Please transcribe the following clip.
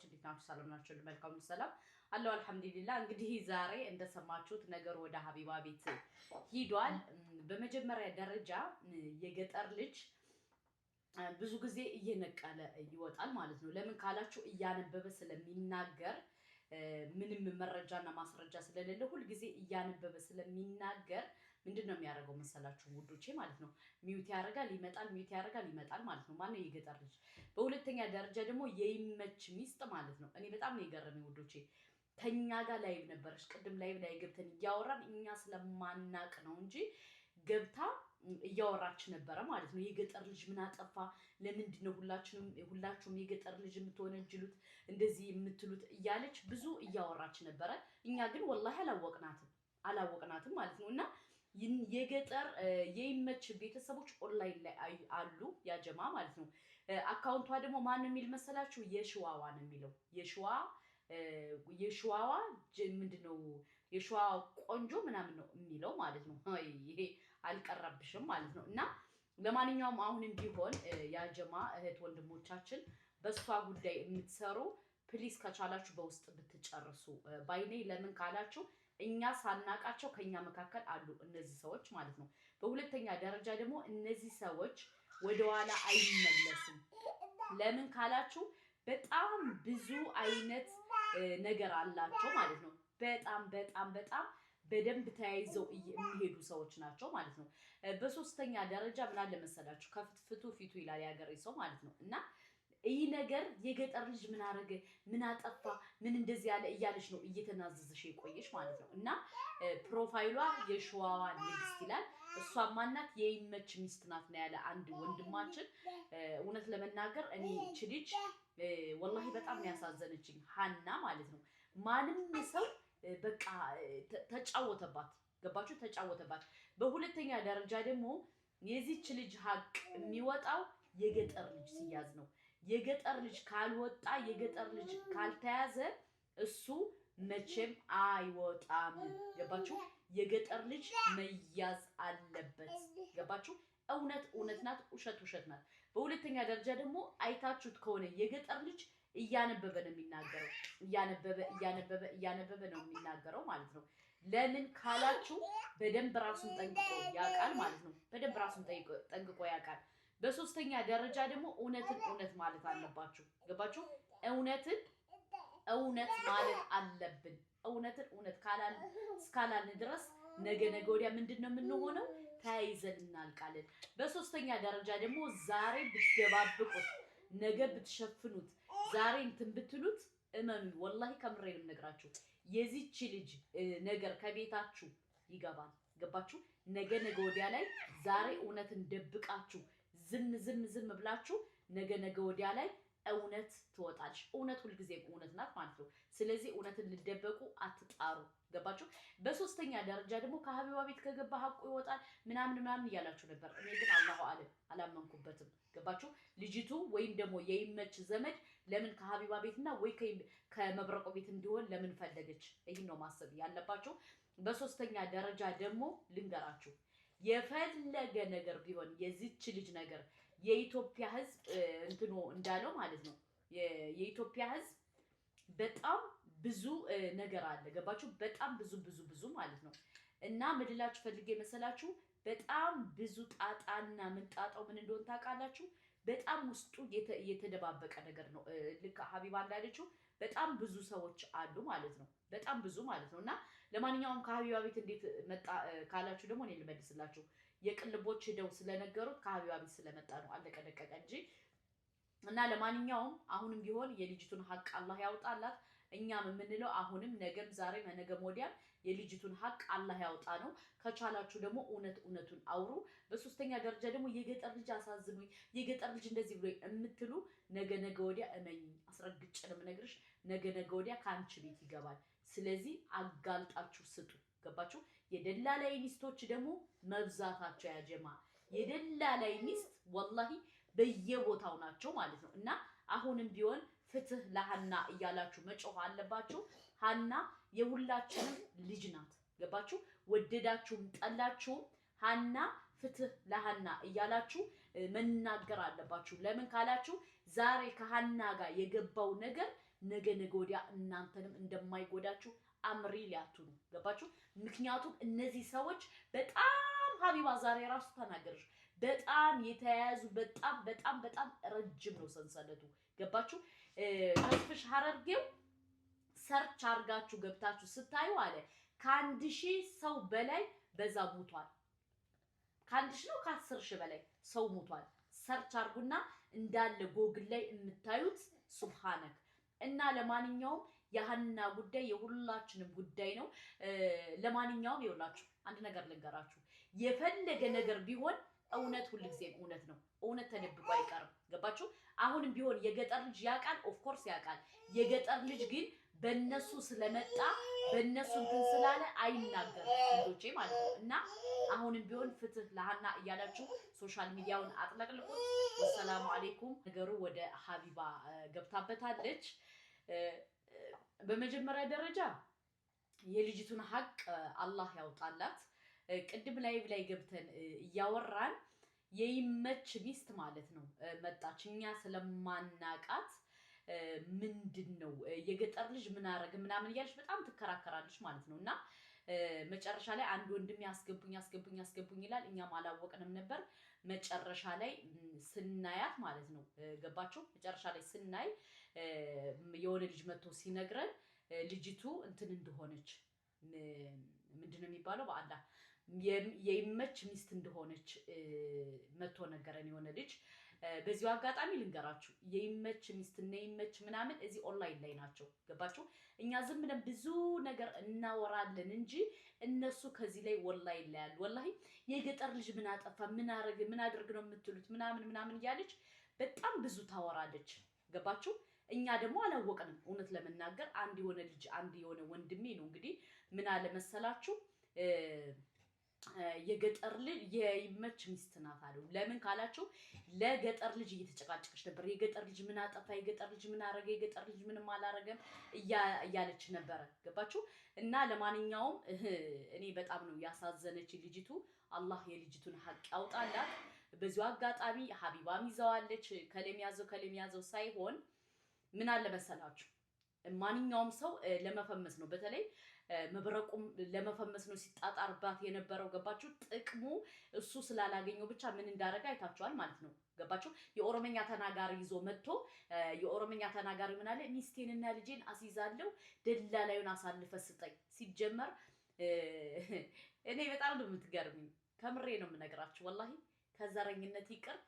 ቤተሰቦች እንዴት ናችሁ? ሰላም ናችሁ? መልካም ሰላም አለው አልሐምዱሊላህ። እንግዲህ ዛሬ እንደሰማችሁት ነገር ወደ ሀቢባ ቤት ሂዷል። በመጀመሪያ ደረጃ የገጠር ልጅ ብዙ ጊዜ እየነቀለ ይወጣል ማለት ነው። ለምን ካላችሁ እያነበበ ስለሚናገር ምንም መረጃና ማስረጃ ስለሌለ ሁል ጊዜ እያነበበ ስለሚናገር ምንድነው የሚያደርገው መሰላችሁ ውዶቼ ማለት ነው? ሚውት ያደርጋል ይመጣል፣ ሚውት ያደርጋል ይመጣል ማለት ነው። ማነው የገጠር ልጅ። በሁለተኛ ደረጃ ደግሞ የይመች ሚስት ማለት ነው። እኔ በጣም ነው የገረመኝ ውዶቼ። ከኛ ጋር ላይቭ ነበረች ቅድም ላይቭ ላይ ገብተን እያወራን እኛ ስለማናቅ ነው እንጂ ገብታ እያወራች ነበረ ማለት ነው። የገጠር ልጅ ምን አጠፋ? ለምንድን ነው ሁላችሁም የገጠር ልጅ የምትወነጅሉት እንደዚህ የምትሉት እያለች ብዙ እያወራች ነበረ። እኛ ግን ወላሂ አላወቅናትም ማለት ነው። እና የገጠር የይመች ቤተሰቦች ኦንላይን ላይ አሉ ያጀማ ማለት ነው። አካውንቷ ደግሞ ማን የሚል መሰላችሁ? የሽዋዋ ነው የሚለው የሽዋዋ ምንድነው የሽዋ ቆንጆ ምናምን ነው የሚለው ማለት ነው። ይሄ አልቀረብሽም ማለት ነው። እና ለማንኛውም አሁንም ቢሆን ያጀማ እህት ወንድሞቻችን በሷ ጉዳይ የምትሰሩ ፕሊስ ከቻላችሁ በውስጥ ብትጨርሱ ባይኔ። ለምን ካላችሁ እኛ ሳናቃቸው ከኛ መካከል አሉ እነዚህ ሰዎች ማለት ነው። በሁለተኛ ደረጃ ደግሞ እነዚህ ሰዎች ወደኋላ አይመለሱም። ለምን ካላችሁ በጣም ብዙ አይነት ነገር አላቸው ማለት ነው። በጣም በደንብ ተያይዘው የሚሄዱ ሰዎች ናቸው ማለት ነው። በሶስተኛ ደረጃ ምን አለ መሰላችሁ? ከፍትፍቱ ፊቱ ይላል ያገሬ ሰው ማለት ነው። እና ይህ ነገር የገጠር ልጅ ምን አረገ፣ ምን አጠፋ፣ ምን እንደዚህ ያለ እያለች ነው እየተናዘዘሽ የቆየሽ ማለት ነው። እና ፕሮፋይሏ የሸዋዋ ንግስት ይላል። እሷ ማናት? የይመች ሚስት ናት ነው ያለ አንድ ወንድማችን። እውነት ለመናገር እኔ እቺ ልጅ ወላሂ በጣም ያሳዘነችኝ ሀና ማለት ነው። ማንም ሰው በቃ ተጫወተባት፣ ገባችሁ? ተጫወተባት። በሁለተኛ ደረጃ ደግሞ የዚች ልጅ ሀቅ የሚወጣው የገጠር ልጅ ሲያዝ ነው። የገጠር ልጅ ካልወጣ፣ የገጠር ልጅ ካልተያዘ እሱ መቼም አይወጣም። ገባችሁ? የገጠር ልጅ መያዝ አለበት። ገባችሁ? እውነት ናት፣ ውሸት ናት። በሁለተኛ ደረጃ ደግሞ አይታችሁት ከሆነ የገጠር ልጅ እያነበበ ነው የሚናገረው። እያነበበ ነው የሚናገረው ማለት ነው። ለምን ካላችሁ በደንብ ራሱን ጠንቅቆ ያውቃል ማለት ነው። በደንብ ራሱን ጠንቅቆ ያውቃል። በሶስተኛ ደረጃ ደግሞ እውነት ማለት አለባችሁ። ገባችሁ? እውነት ማለት አለብን። እውነት እስካላልን ድረስ ነገ ወዲያ ምንድነው የምንሆነው? ተያይዘን እናልቃለን። በሶስተኛ ደረጃ ደግሞ ዛሬ ብትደባብቁት ነገ ብትሸፍኑት ዛሬ እንትን ብትሉት እመኑ፣ ወላሂ ከምሬንም ነግራችሁ የዚች ልጅ ነገር ከቤታችሁ ይገባል። ገባችሁ? ነገ ወዲያ ላይ ዛሬ እውነትን ደብቃችሁ ዝም ብላችሁ ነገ ወዲያ ላይ እውነት ትወጣለች። እውነት ሁልጊዜም እውነት ናት ማለት ነው። ስለዚህ እውነትን ልደበቁ አትጣሩ። ገባችሁ? በሶስተኛ ደረጃ ደግሞ ከሀቢባ ቤት ከገባ ሀቁ ይወጣል ምናምን እያላችሁ ነበር። እኔ ግን አላሁ አለም አላመንኩበትም። ገባችሁ? ልጅቱ ወይም ደግሞ የይመች ዘመድ ለምን ከሀቢባ ቤትና ወይ ከመብረቆ ቤት እንዲሆን ለምን ፈለገች? ይህን ነው ማሰብ ያለባችሁ። በሶስተኛ ደረጃ ደግሞ ልንገራችሁ፣ የፈለገ ነገር ቢሆን የዚች ልጅ ነገር የኢትዮጵያ ሕዝብ እንትኖ እንዳለው ማለት ነው። የኢትዮጵያ ሕዝብ በጣም ብዙ ነገር አለ። ገባችሁ? በጣም ብዙ ማለት ነው። እና ምድላችሁ ፈልጌ መሰላችሁ በጣም ብዙ ጣጣና ምንጣጣው ምን እንደሆነ ታውቃላችሁ? በጣም ውስጡ የተደባበቀ ነገር ነው። ልክ ሀቢባ እንዳለችው በጣም ብዙ ሰዎች አሉ ማለት ነው። በጣም ብዙ ማለት ነው። እና ለማንኛውም ከሀቢባ ቤት እንዴት መጣ ካላችሁ ደግሞ እኔ ልመልስላችሁ። የቅልቦች ሄደው ስለነገሩት ከሀቢባ ቤት ስለመጣ ነው። አለቀ ደቀቀ እንጂ። እና ለማንኛውም አሁንም ቢሆን የልጅቱን ሀቅ አላህ ያውጣላት። እኛም የምንለው አሁንም ነገም ዛሬም ነገም ወዲያም የልጅቱን ሀቅ አላህ ያውጣ ነው። ከቻላችሁ ደግሞ እውነቱን አውሩ። በሶስተኛ ደረጃ ደግሞ የገጠር ልጅ አሳዝኑኝ፣ የገጠር ልጅ እንደዚህ ብሎ የምትሉ ነገ ወዲያ እመኝ፣ አስረግጬ ነው የምነግርሽ፣ ነገ ወዲያ ከአንቺ ቤት ይገባል። ስለዚህ አጋልጣችሁ ስጡ። ገባችሁ? የደላላይ ሚስቶች ደግሞ መብዛታቸው ያጀማ፣ የደላላይ ሚስት ወላሂ በየቦታው ናቸው ማለት ነው። እና አሁንም ቢሆን ፍትህ ለሀና እያላችሁ መጮህ አለባችሁ። ሀና የሁላችንም ልጅ ናት። ገባችሁ? ወደዳችሁም ጠላችሁም ሀና ፍትህ ለሀና እያላችሁ መናገር አለባችሁ። ለምን ካላችሁ ዛሬ ከሀና ጋር የገባው ነገር ነገ ወዲያ እናንተንም እንደማይጎዳችሁ አምሪ ሊያቱኑ ገባችሁ? ምክንያቱም እነዚህ ሰዎች በጣም ሀቢባ ዛሬ ራሱ ተናገረች። በጣም የተያያዙ በጣም ረጅም ነው ሰንሰለቱ ገባችሁ? ተስፍሽ ሐረርጌው ሰርች አርጋችሁ ገብታችሁ ስታዩ አለ ከ1000 ሰው በላይ በዛ ሞቷል። ከ1000 ነው ከ10,000 በላይ ሰው ሞቷል። ሰርች አርጉና እንዳለ ጎግል ላይ የምታዩት ሱብሃነክ እና ለማንኛውም የሀና ጉዳይ የሁላችንም ጉዳይ ነው። ለማንኛውም ይኸውላችሁ አንድ ነገር ልንገራችሁ። የፈለገ ነገር ቢሆን እውነት ሁልጊዜም እውነት ነው። እውነት ተደብቆ አይቀርም። ገባችሁ? አሁንም ቢሆን የገጠር ልጅ ያውቃል፣ ኦፍ ኮርስ ያውቃል። የገጠር ልጅ ግን በእነሱ ስለመጣ በእነሱ እንትን ስላለ አይናገርም ልጆቼ ማለት ነው። እና አሁንም ቢሆን ፍትህ ለሀና እያላችሁ ሶሻል ሚዲያውን አጥለቅልቁት። ወሰላሙ አለይኩም። ነገሩ ወደ ሀቢባ ገብታበታለች። በመጀመሪያ ደረጃ የልጅቱን ሀቅ አላህ ያውጣላት። ቅድም ላይቭ ላይ ገብተን እያወራን የይመች ሚስት ማለት ነው መጣች። እኛ ስለማናቃት ምንድነው የገጠር ልጅ ምን አረገ ምናምን እያለች በጣም ትከራከራለች ማለት ነው። እና መጨረሻ ላይ አንድ ወንድም ያስገቡኝ ይላል። እኛም አላወቅንም ነበር። መጨረሻ ላይ ስናያት ማለት ነው ገባችሁ? መጨረሻ ላይ ስናይ የሆነ ልጅ መጥቶ ሲነግረን ልጅቱ እንትን እንደሆነች ምንድነው የሚባለው በአላ የይመች ሚስት እንደሆነች መጥቶ ነገረን የሆነ ልጅ። በዚሁ አጋጣሚ ልንገራችሁ የይመች ሚስትና የይመች ምናምን እዚህ ኦንላይን ላይ ናቸው። ገባችሁ? እኛ ዝም ብለን ብዙ ነገር እናወራለን እንጂ እነሱ ከዚህ ላይ ኦንላይን ላይ ያሉ ወላሂ የገጠር ልጅ ምን አጠፋ ምን አረገ ምን አድርግ ነው የምትሉት ምናምን እያለች በጣም ብዙ ታወራለች። ገባችሁ? እኛ ደግሞ አላወቅንም። እውነት ለመናገር አንድ የሆነ ወንድሜ ነው እንግዲህ ምን አለ መሰላችሁ የገጠር ልጅ የይመች ሚስት ናት አለው። ለምን ካላችሁ ለገጠር ልጅ እየተጨቃጨቀች ነበር። የገጠር ልጅ ምን አጠፋ፣ የገጠር ልጅ ምን አረገ፣ የገጠር ልጅ ምንም አላረገም እያለች ነበረ። ገባችሁ? እና ለማንኛውም እኔ በጣም ነው ያሳዘነች ልጅቱ። አላህ የልጅቱን ሀቅ ያውጣላት። በዚሁ አጋጣሚ ሀቢባም ይዘዋለች። ከለም ያዘው ሳይሆን ምን አለ መሰላችሁ ማንኛውም ሰው ለመፈመስ ነው። በተለይ መብረቁም ለመፈመስ ነው ሲጣጣርባት የነበረው። ገባችሁ? ጥቅሙ እሱ ስላላገኘው ብቻ ምን እንዳረጋ አይታችኋል ማለት ነው። ገባችሁ? የኦሮመኛ ተናጋሪ ይዞ መጥቶ የኦሮመኛ ተናጋሪ ምን አለ ሚስቴንና ልጄን አስይዛለሁ ደላላዩን አሳልፈ ስጠኝ። ሲጀመር እኔ በጣም ነው የምትገርሚኝ። ከምሬ ነው የምነግራችሁ ወላሂ ከዘረኝነት ይቅር